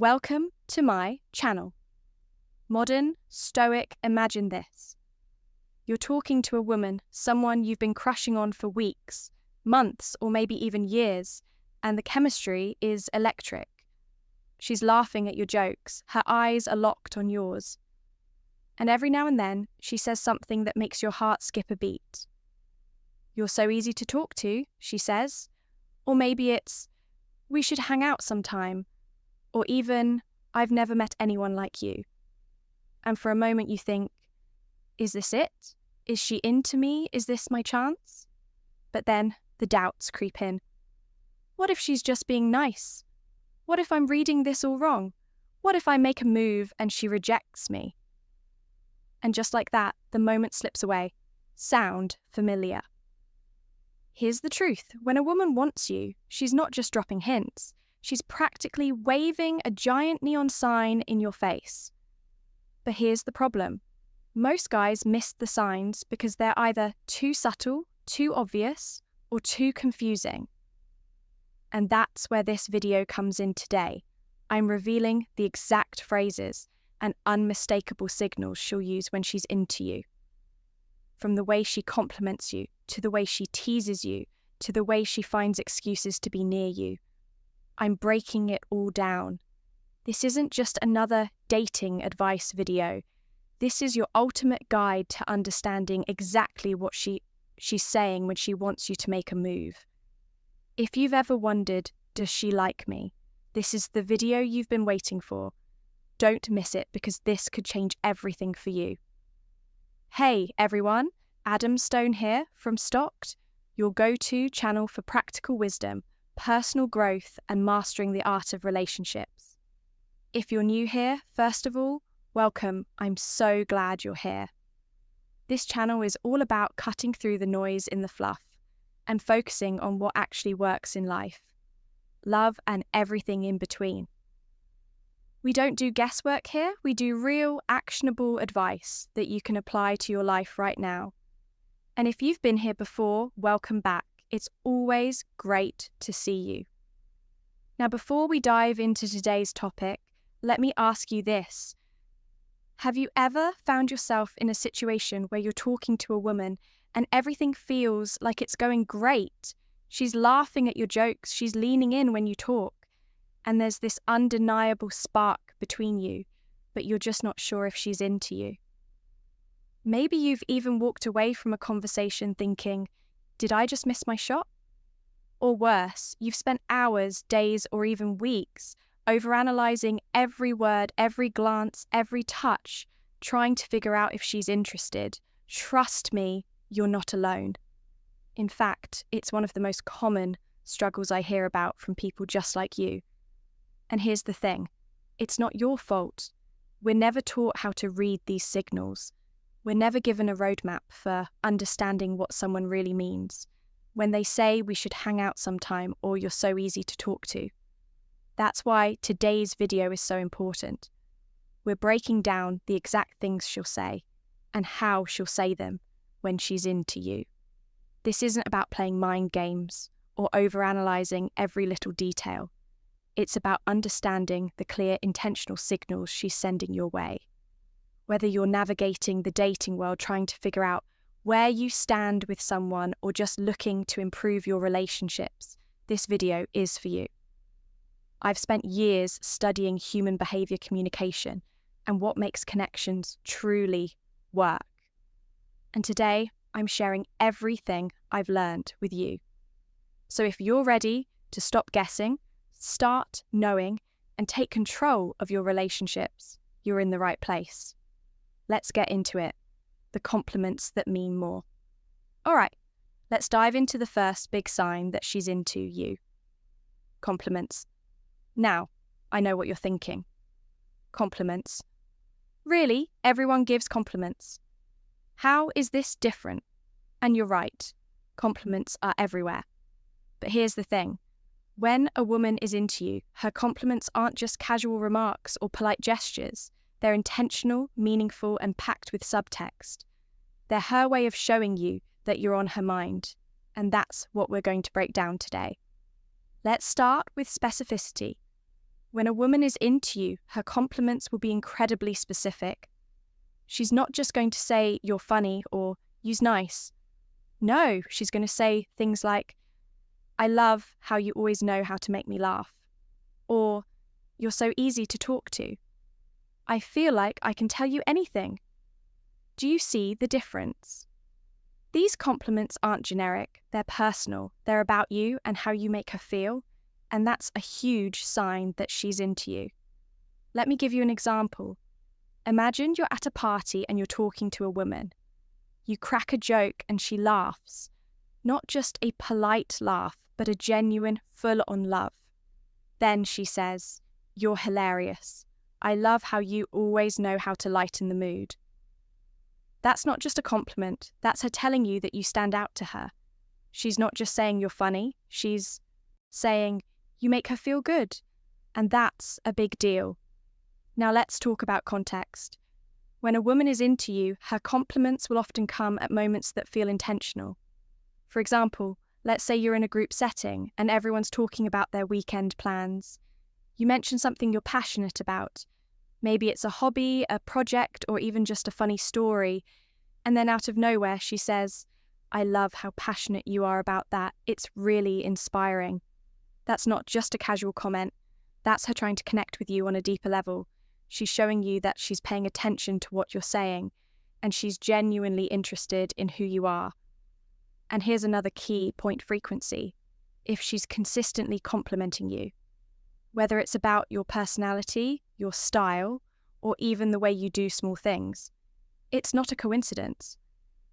Welcome to my channel. Modern, Stoic, imagine this. You're talking to a woman, someone you've been crushing on for weeks, months, or maybe even years, and the chemistry is electric. She's laughing at your jokes, her eyes are locked on yours. And every now and then, she says something that makes your heart skip a beat. "You're so easy to talk to," she says. Or maybe it's, "We should hang out sometime." Or even, "I've never met anyone like you." And for a moment you think, is this it? Is she into me? Is this my chance? But then the doubts creep in. What if she's just being nice? What if I'm reading this all wrong? What if I make a move and she rejects me? And just like that, the moment slips away. Sound familiar? Here's the truth. When a woman wants you, she's not just dropping hints. She's practically waving a giant neon sign in your face. But here's the problem. Most guys miss the signs because they're either too subtle, too obvious, or too confusing. And that's where this video comes in today. I'm revealing the exact phrases and unmistakable signals she'll use when she's into you. From the way she compliments you, to the way she teases you, to the way she finds excuses to be near you. I'm breaking it all down. This isn't just another dating advice video. This is your ultimate guide to understanding exactly what she's saying when she wants you to make a move. If you've ever wondered, does she like me? This is the video you've been waiting for. Don't miss it because this could change everything for you. Hey everyone, Adam Stone here from Stoic, your go-to channel for practical wisdom, personal growth, and mastering the art of relationships. If you're new here, first of all, welcome. I'm so glad you're here. This channel is all about cutting through the noise in the fluff and focusing on what actually works in life, love, and everything in between. We don't do guesswork here, we do real, actionable advice that you can apply to your life right now. And if you've been here before, welcome back. It's always great to see you. Now, before we dive into today's topic, let me ask you this. Have you ever found yourself in a situation where you're talking to a woman and everything feels like it's going great? She's laughing at your jokes, she's leaning in when you talk, and there's this undeniable spark between you, but you're just not sure if she's into you. Maybe you've even walked away from a conversation thinking, did I just miss my shot? Or worse, you've spent hours, days, or even weeks overanalyzing every word, every glance, every touch, trying to figure out if she's interested. Trust me, you're not alone. In fact, it's one of the most common struggles I hear about from people just like you. And here's the thing, it's not your fault. We're never taught how to read these signals. We're never given a roadmap for understanding what someone really means when they say we should hang out sometime or you're so easy to talk to. That's why today's video is so important. We're breaking down the exact things she'll say and how she'll say them when she's into you. This isn't about playing mind games or overanalyzing every little detail. It's about understanding the clear, intentional signals she's sending your way. Whether you're navigating the dating world trying to figure out where you stand with someone or just looking to improve your relationships, this video is for you. I've spent years studying human behavior communication and what makes connections truly work. And today, I'm sharing everything I've learned with you. So if you're ready to stop guessing, start knowing, and take control of your relationships, you're in the right place. Let's get into it. The compliments that mean more. All right, let's dive into the first big sign that she's into you. Compliments. Now, I know what you're thinking. Compliments. Really, everyone gives compliments. How is this different? And you're right, compliments are everywhere. But here's the thing. When a woman is into you, her compliments aren't just casual remarks or polite gestures. They're intentional, meaningful, and packed with subtext. They're her way of showing you that you're on her mind, and that's what we're going to break down today. Let's start with specificity. When a woman is into you, her compliments will be incredibly specific. She's not just going to say, "You're funny," or "You's nice." No, she's going to say things like, "I love how you always know how to make me laugh," or "You're so easy to talk to." "I feel like I can tell you anything." Do you see the difference? These compliments aren't generic, they're personal. They're about you and how you make her feel, and that's a huge sign that she's into you. Let me give you an example. Imagine you're at a party and you're talking to a woman. You crack a joke and she laughs. Not just a polite laugh, but a genuine, full-on love. Then she says, "You're hilarious. I love how you always know how to lighten the mood." That's not just a compliment, that's her telling you that you stand out to her. She's not just saying you're funny, she's saying you make her feel good. And that's a big deal. Now let's talk about context. When a woman is into you, her compliments will often come at moments that feel intentional. For example, let's say you're in a group setting and everyone's talking about their weekend plans. You mention something you're passionate about. Maybe it's a hobby, a project, or even just a funny story. And then out of nowhere, she says, "I love how passionate you are about that. It's really inspiring." That's not just a casual comment. That's her trying to connect with you on a deeper level. She's showing you that she's paying attention to what you're saying, and she's genuinely interested in who you are. And here's another key point: frequency. If she's consistently complimenting you, whether it's about your personality, your style, or even the way you do small things, it's not a coincidence.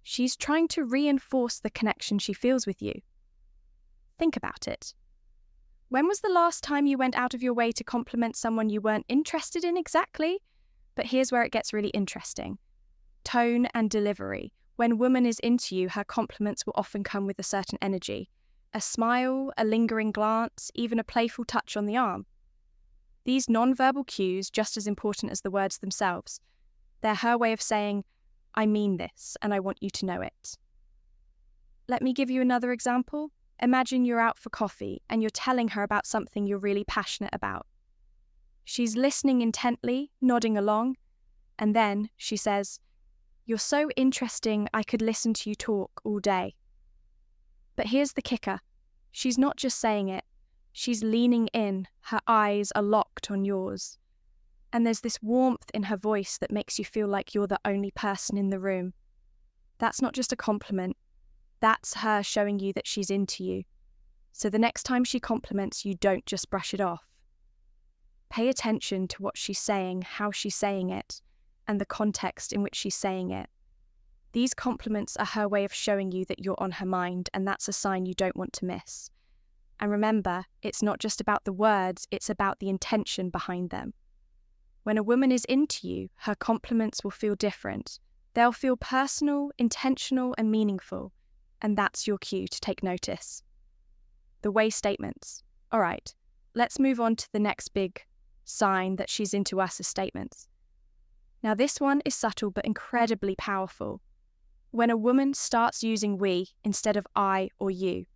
She's trying to reinforce the connection she feels with you. Think about it. When was the last time you went out of your way to compliment someone you weren't interested in exactly? But here's where it gets really interesting. Tone and delivery. When a woman is into you, her compliments will often come with a certain energy. A smile, a lingering glance, even a playful touch on the arm. These non-verbal cues, just as important as the words themselves. They're her way of saying, "I mean this, and I want you to know it." Let me give you another example. Imagine you're out for coffee and you're telling her about something you're really passionate about. She's listening intently, nodding along, and then she says, "You're so interesting, I could listen to you talk all day." But here's the kicker. She's not just saying it. She's leaning in, her eyes are locked on yours. And there's this warmth in her voice that makes you feel like you're the only person in the room. That's not just a compliment. That's her showing you that she's into you. So the next time she compliments you, don't just brush it off. Pay attention to what she's saying, how she's saying it, and the context in which she's saying it. These compliments are her way of showing you that you're on her mind, and that's a sign you don't want to miss. And remember, it's not just about the words, it's about the intention behind them. When a woman is into you, her compliments will feel different. They'll feel personal, intentional, and meaningful, and that's your cue to take notice. The way statements. All right, let's move on to the next big sign that she's into us as statements. Now this one is subtle but incredibly powerful. When a woman starts using we instead of I or you,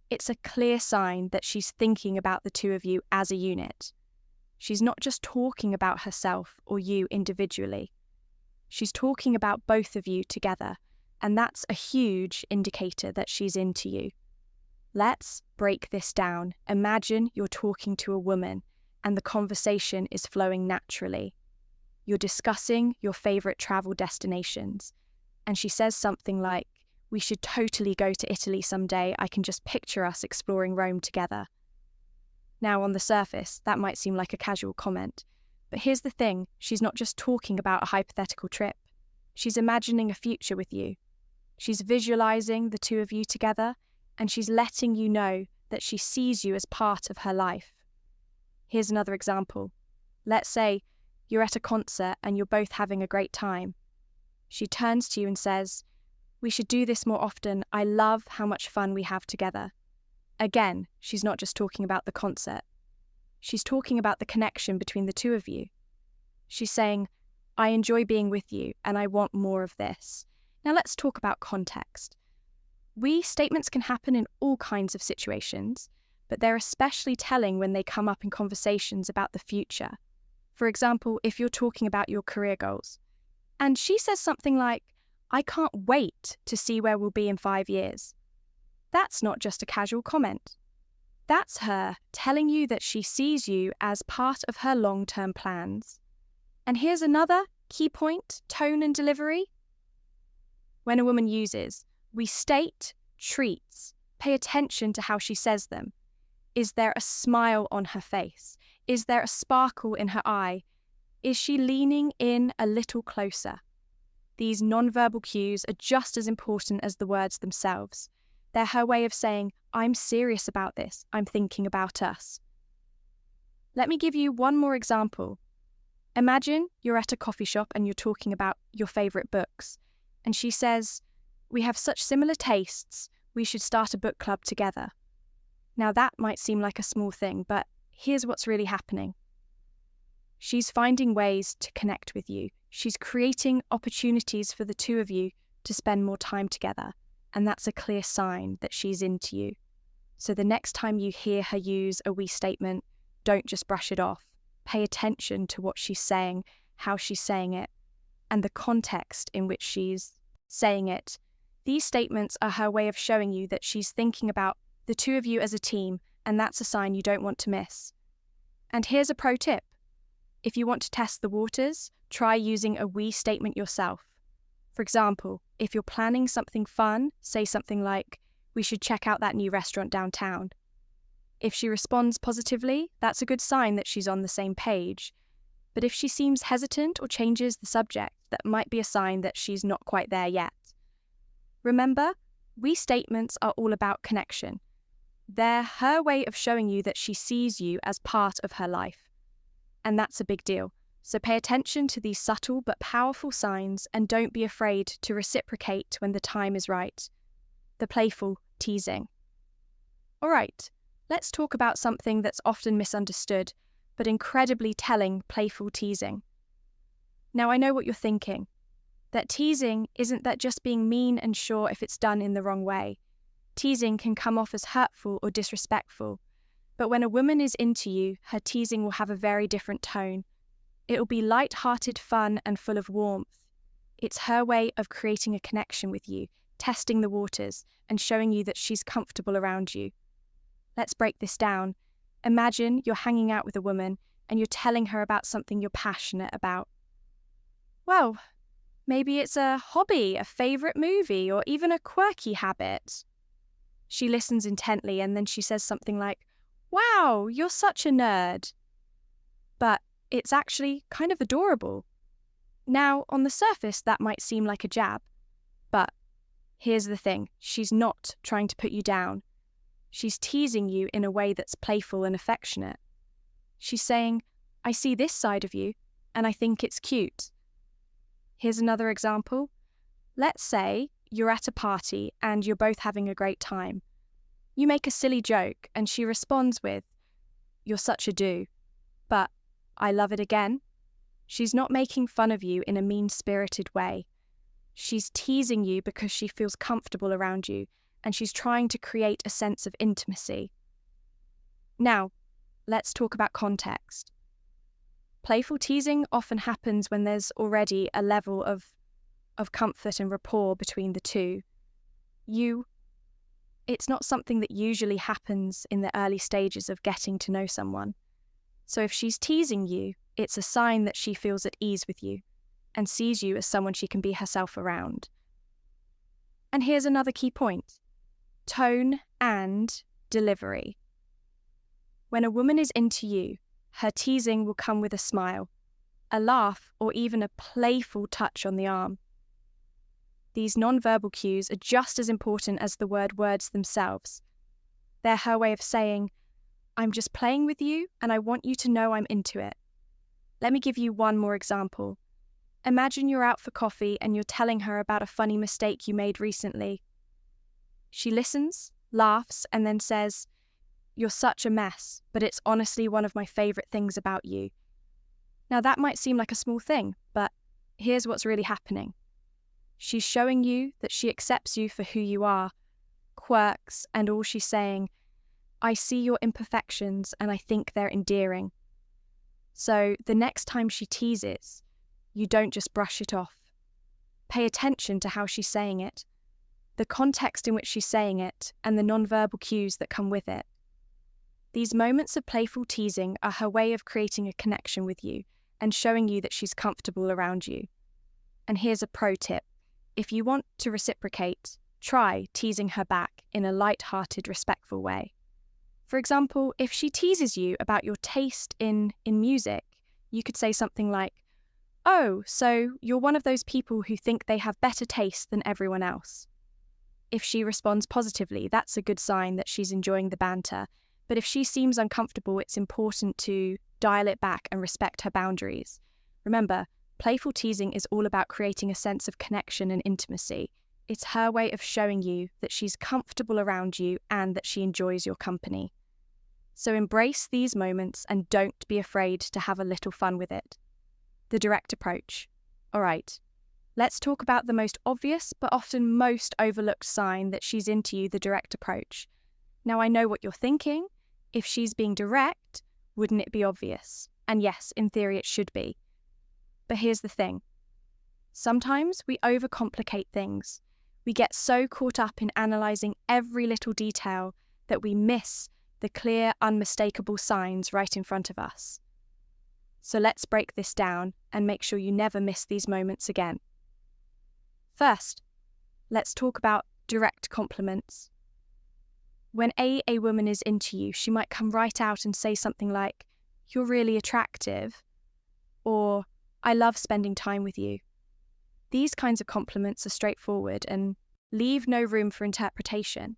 it's a clear sign that she's thinking about the two of you as a unit. She's not just talking about herself or you individually. She's talking about both of you together, and that's a huge indicator that she's into you. Let's break this down. Imagine you're talking to a woman and the conversation is flowing naturally. You're discussing your favorite travel destinations, and she says something like, "We should totally go to Italy someday. I can just picture us exploring Rome together." Now, on the surface, that might seem like a casual comment, but here's the thing, she's not just talking about a hypothetical trip. She's imagining a future with you. She's visualizing the two of you together, and she's letting you know that she sees you as part of her life. Here's another example. Let's say you're at a concert and you're both having a great time. She turns to you and says, "We should do this more often. I love how much fun we have together." Again, she's not just talking about the concert. She's talking about the connection between the two of you. She's saying, "I enjoy being with you and I want more of this." Now let's talk about context. We statements can happen in all kinds of situations, but they're especially telling when they come up in conversations about the future. For example, if you're talking about your career goals, and she says something like, "I can't wait to see where we'll be in 5 years." That's not just a casual comment. That's her telling you that she sees you as part of her long-term plans. And here's another key point: tone and delivery. When a woman uses "we state," "treats," pay attention to how she says them. Is there a smile on her face? Is there a sparkle in her eye? Is she leaning in a little closer? These nonverbal cues are just as important as the words themselves. They're her way of saying, "I'm serious about this. I'm thinking about us." Let me give you one more example. Imagine you're at a coffee shop and you're talking about your favourite books, and she says, "We have such similar tastes, we should start a book club together." Now that might seem like a small thing, but here's what's really happening. She's finding ways to connect with you. She's creating opportunities for the two of you to spend more time together, and that's a clear sign that she's into you. So the next time you hear her use a "we" statement, don't just brush it off. Pay attention to what she's saying, how she's saying it, and the context in which she's saying it. These statements are her way of showing you that she's thinking about the two of you as a team, and that's a sign you don't want to miss. And here's a pro tip. If you want to test the waters, try using a "we" statement yourself. For example, if you're planning something fun, say something like, "We should check out that new restaurant downtown." If she responds positively, that's a good sign that she's on the same page. But if she seems hesitant or changes the subject, that might be a sign that she's not quite there yet. Remember, "we" statements are all about connection. They're her way of showing you that she sees you as part of her life. And that's a big deal. So pay attention to these subtle but powerful signs and don't be afraid to reciprocate when the time is right. The playful teasing. All right, let's talk about something that's often misunderstood, but incredibly telling: playful teasing. Now I know what you're thinking. That teasing isn't that just being mean and sure if it's done in the wrong way. Teasing can come off as hurtful or disrespectful. But when a woman is into you, her teasing will have a very different tone. It'll be light-hearted fun and full of warmth. It's her way of creating a connection with you, testing the waters, and showing you that she's comfortable around you. Let's break this down. Imagine you're hanging out with a woman and you're telling her about something you're passionate about. Well, maybe it's a hobby, a favourite movie, or even a quirky habit. She listens intently and then she says something like, "Wow, you're such a nerd." But it's actually kind of adorable. Now, on the surface, that might seem like a jab. But here's the thing, she's not trying to put you down. She's teasing you in a way that's playful and affectionate. She's saying, "I see this side of you, and I think it's cute." Here's another example. Let's say you're at a party and you're both having a great time. You make a silly joke and she responds with, "You're such a do," but "I love it again." She's not making fun of you in a mean-spirited way. She's teasing you because she feels comfortable around you and she's trying to create a sense of intimacy. Now, let's talk about context. Playful teasing often happens when there's already a level of comfort and rapport between the two. It's not something that usually happens in the early stages of getting to know someone. So if she's teasing you, it's a sign that she feels at ease with you and sees you as someone she can be herself around. And here's another key point: tone and delivery. When a woman is into you, her teasing will come with a smile, a laugh, or even a playful touch on the arm. These nonverbal cues are just as important as the words themselves. They're her way of saying, "I'm just playing with you and I want you to know I'm into it." Let me give you one more example. Imagine you're out for coffee and you're telling her about a funny mistake you made recently. She listens, laughs, and then says, "You're such a mess, but it's honestly one of my favourite things about you." Now that might seem like a small thing, but here's what's really happening. She's showing you that she accepts you for who you are, quirks and all. She's saying, I see your imperfections and I think they're endearing. So the next time she teases, you don't just brush it off. Pay attention to how she's saying it, the context in which she's saying it, and the nonverbal cues that come with it. These moments of playful teasing are her way of creating a connection with you and showing you that she's comfortable around you. And here's a pro tip. If you want to reciprocate, try teasing her back in a light-hearted, respectful way. For example, if she teases you about your taste in music, you could say something like, "Oh, so you're one of those people who think they have better taste than everyone else." If she responds positively, that's a good sign that she's enjoying the banter. But if she seems uncomfortable, it's important to dial it back and respect her boundaries. Remember, playful teasing is all about creating a sense of connection and intimacy. It's her way of showing you that she's comfortable around you and that she enjoys your company. So embrace these moments and don't be afraid to have a little fun with it. The direct approach. All right, let's talk about the most obvious but often most overlooked sign that she's into you, the direct approach. Now, I know what you're thinking. If she's being direct, wouldn't it be obvious? And yes, in theory it should be. But here's the thing. Sometimes we overcomplicate things. We get so caught up in analysing every little detail that we miss the clear, unmistakable signs right in front of us. So let's break this down and make sure you never miss these moments again. First, let's talk about direct compliments. When a woman is into you, she might come right out and say something like, "You're really attractive," or "I love spending time with you." These kinds of compliments are straightforward and leave no room for interpretation.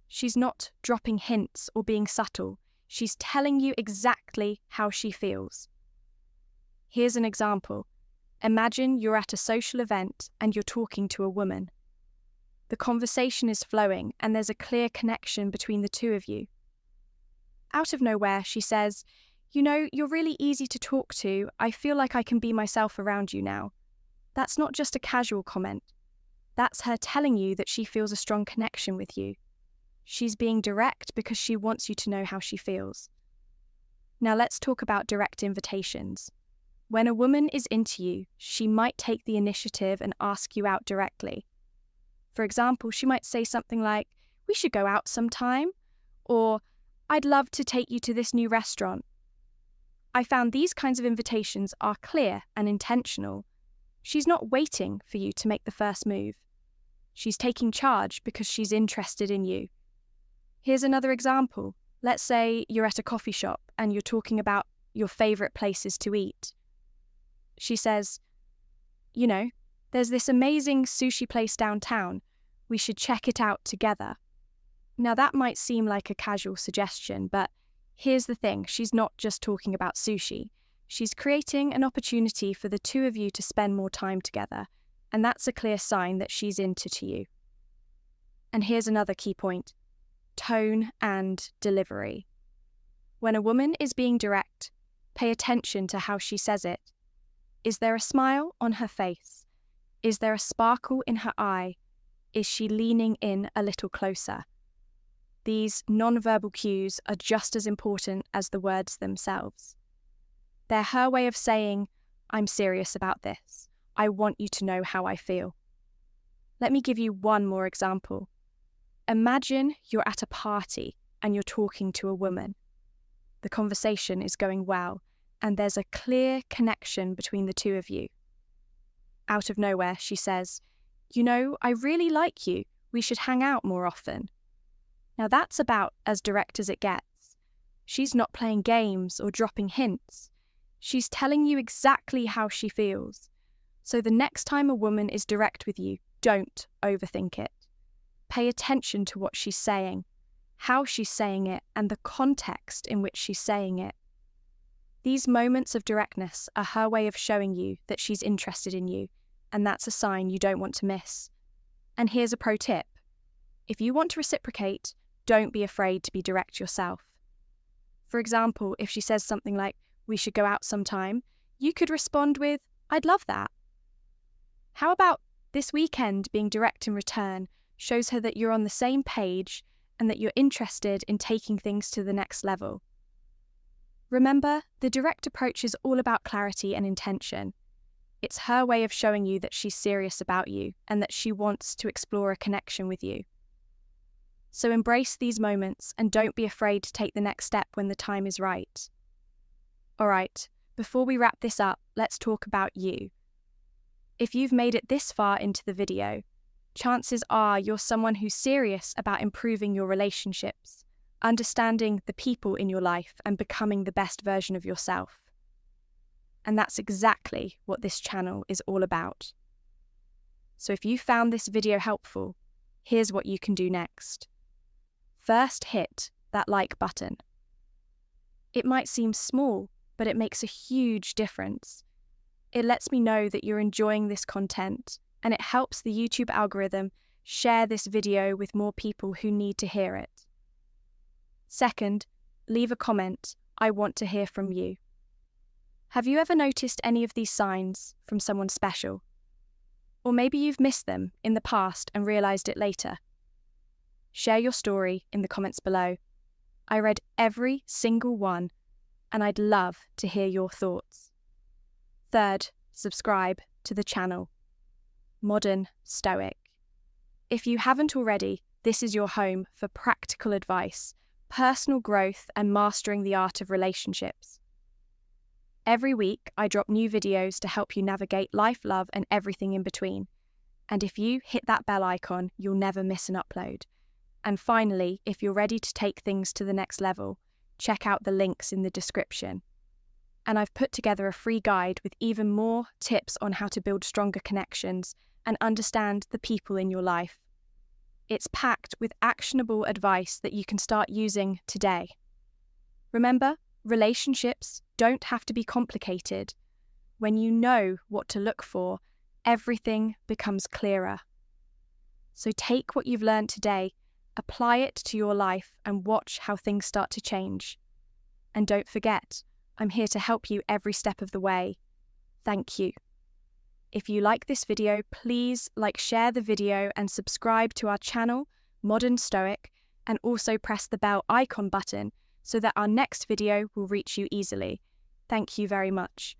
She's not dropping hints or being subtle. She's telling you exactly how she feels. Here's an example. Imagine you're at a social event and you're talking to a woman. The conversation is flowing and there's a clear connection between the two of you. Out of nowhere, she says, "You know, you're really easy to talk to. I feel like I can be myself around you now." That's not just a casual comment. That's her telling you that she feels a strong connection with you. She's being direct because she wants you to know how she feels. Now let's talk about direct invitations. When a woman is into you, she might take the initiative and ask you out directly. For example, she might say something like, "We should go out sometime," or "I'd love to take you to this new restaurant." I found these kinds of invitations are clear and intentional. She's not waiting for you to make the first move. She's taking charge because she's interested in you. Here's another example. Let's say you're at a coffee shop and you're talking about your favourite places to eat. She says, "You know, there's this amazing sushi place downtown. We should check it out together." Now that might seem like a casual suggestion, but here's the thing. She's not just talking about sushi. She's creating an opportunity for the two of you to spend more time together, and that's a clear sign that she's into you. And here's another key point. Tone and delivery. When a woman is being direct, pay attention to how she says it. Is there a smile on her face? Is there a sparkle in her eye? Is she leaning in a little closer? These nonverbal cues are just as important as the words themselves. They're her way of saying, "I'm serious about this. I want you to know how I feel." Let me give you one more example. Imagine you're at a party and you're talking to a woman. The conversation is going well, and there's a clear connection between the two of you. Out of nowhere, she says, "You know, I really like you. We should hang out more often." Now that's about as direct as it gets. She's not playing games or dropping hints. She's telling you exactly how she feels. So the next time a woman is direct with you, don't overthink it. Pay attention to what she's saying, how she's saying it, and the context in which she's saying it. These moments of directness are her way of showing you that she's interested in you, and that's a sign you don't want to miss. And here's a pro tip. If you want to reciprocate, don't be afraid to be direct yourself. For example, if she says something like, "We should go out sometime," you could respond with, "I'd love that." How about this weekend? Being direct in return shows her that you're on the same page and that you're interested in taking things to the next level. Remember, the direct approach is all about clarity and intention. It's her way of showing you that she's serious about you and that she wants to explore a connection with you. So embrace these moments and don't be afraid to take the next step when the time is right. All right, before we wrap this up, let's talk about you. If you've made it this far into the video, chances are you're someone who's serious about improving your relationships, understanding the people in your life, and becoming the best version of yourself. And that's exactly what this channel is all about. So if you found this video helpful, here's what you can do next. First, hit that like button. It might seem small, but it makes a huge difference. It lets me know that you're enjoying this content, and it helps the YouTube algorithm share this video with more people who need to hear it. Second, leave a comment. I want to hear from you. Have you ever noticed any of these signs from someone special? Or maybe you've missed them in the past and realized it later. Share your story in the comments below. I read every single one, and I'd love to hear your thoughts. Third, subscribe to the channel. Modern Stoic. If you haven't already, this is your home for practical advice, personal growth, and mastering the art of relationships. Every week, I drop new videos to help you navigate life, love, and everything in between. And if you hit that bell icon, you'll never miss an upload. And finally, if you're ready to take things to the next level, check out the links in the description. And I've put together a free guide with even more tips on how to build stronger connections and understand the people in your life. It's packed with actionable advice that you can start using today. Remember, relationships don't have to be complicated. When you know what to look for, everything becomes clearer. So take what you've learned today, apply it to your life, and watch how things start to change. And don't forget, I'm here to help you every step of the way. Thank you. If you like this video, please share the video and subscribe to our channel, Modern Stoic, and also press the bell icon button so that our next video will reach you easily. Thank you very much.